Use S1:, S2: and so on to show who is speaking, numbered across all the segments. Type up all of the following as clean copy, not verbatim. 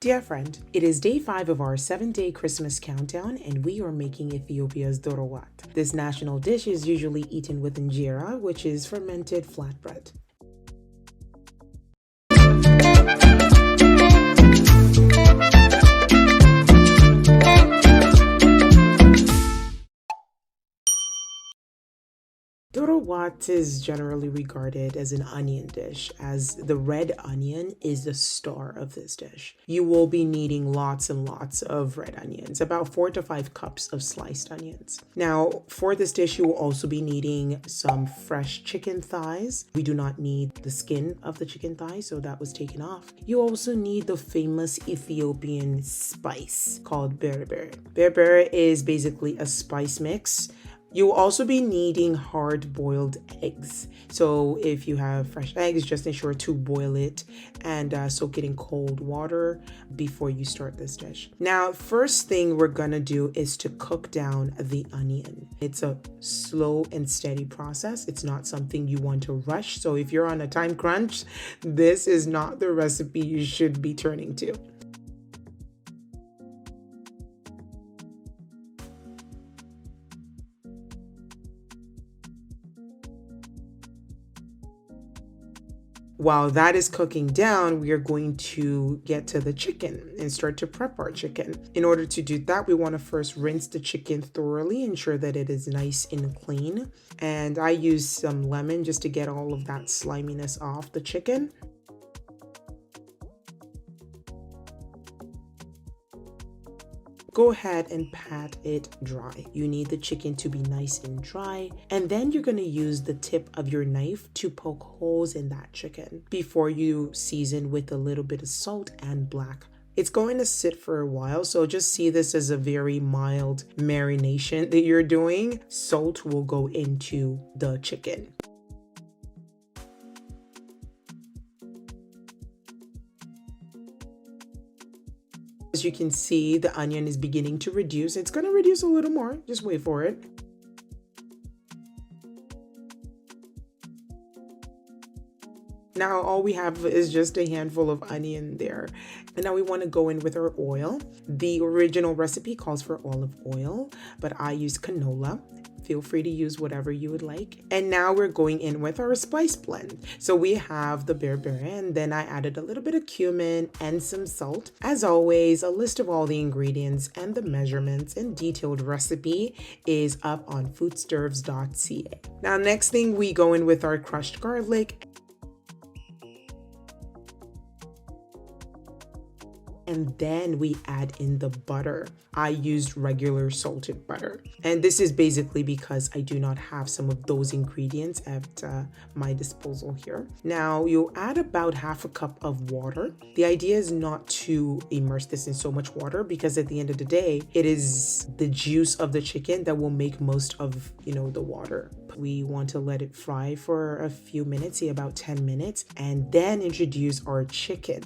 S1: Dear friend, it is day 5 of our 7-day Christmas countdown and we are making Ethiopia's DORO. This national dish is usually eaten with injera, which is fermented flatbread. WAT is generally regarded as an onion dish, as the red onion is the star of this dish. You will be needing lots and lots of red onions, about 4 to 5 cups of sliced onions. Now, for this dish, you will also be needing some fresh chicken thighs. We do not need the skin of the chicken thigh, so that was taken off. You also need the famous Ethiopian spice called berbere. Berbere is basically a spice mix. You'll also be needing hard-boiled eggs. So if you have fresh eggs, just ensure to boil it and soak it in cold water before you start this dish. Now, first thing we're gonna do is to cook down the onion. It's a slow and steady process. It's not something you want to rush. So if you're on a time crunch, this is not the recipe you should be turning to. While that is cooking down, we are going to get to the chicken and start to prep our chicken. In order to do that, we want to first rinse the chicken thoroughly, ensure that it is nice and clean. And I use some lemon just to get all of that sliminess off the chicken. Go ahead and pat it dry. You need the chicken to be nice and dry, and then you're going to use the tip of your knife to poke holes in that chicken before you season with a little bit of salt and black. It's going to sit for a while, so just see this as a very mild marination that you're doing. Salt will go into the chicken. As you can see, the onion is beginning to reduce. It's going to reduce a little more. Just wait for it. Now all we have is just a handful of onion there. And now we want to go in with our oil. The original recipe calls for olive oil, but I use canola. Feel free to use whatever you would like. And now we're going in with our spice blend. So we have the berbere, and then I added a little bit of cumin and some salt. As always, a list of all the ingredients and the measurements and detailed recipe is up on sturvsbyiddy. Now, next thing, we go in with our crushed garlic. And then we add in the butter. I used regular salted butter. And this is basically because I do not have some of those ingredients at my disposal here. Now you'll add about half a cup of water. The idea is not to immerse this in so much water because at the end of the day, it is the juice of the chicken that will make most of, the water. We want to let it fry for a few minutes, say about 10 minutes, and then introduce our chicken.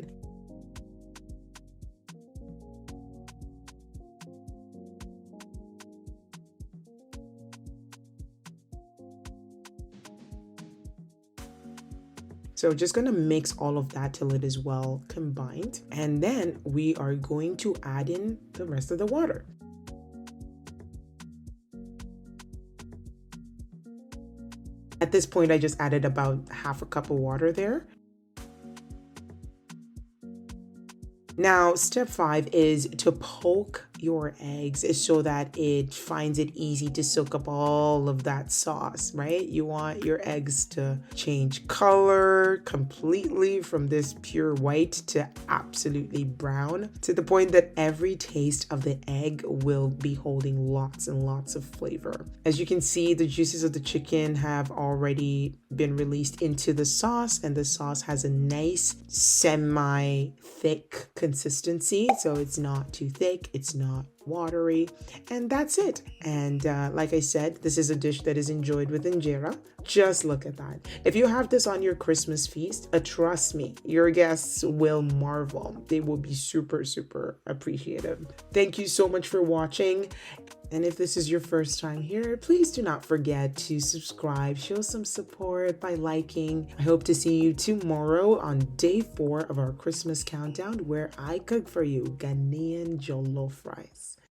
S1: So just going to mix all of that till it is well combined. And then we are going to add in the rest of the water. At this point, I just added about half a cup of water there. Now, step 5 is to poke your eggs so that it finds it easy to soak up all of that sauce, right? You want your eggs to change color completely from this pure white to absolutely brown, to the point that every taste of the egg will be holding lots and lots of flavor. As you can see, the juices of the chicken have already been released into the sauce, and the sauce has a nice semi-thick consistency. So it's not too thick, it's not watery, and that's it. And like I said, this is a dish that is enjoyed with injera. Just look at that. If you have this on your Christmas feast, trust me, your guests will marvel. They will be super, super appreciative. Thank you so much for watching. And if this is your first time here, please do not forget to subscribe, show some support by liking. I hope to see you tomorrow on day 4 of our Christmas countdown, where I cook for you Ghanaian jollof rice.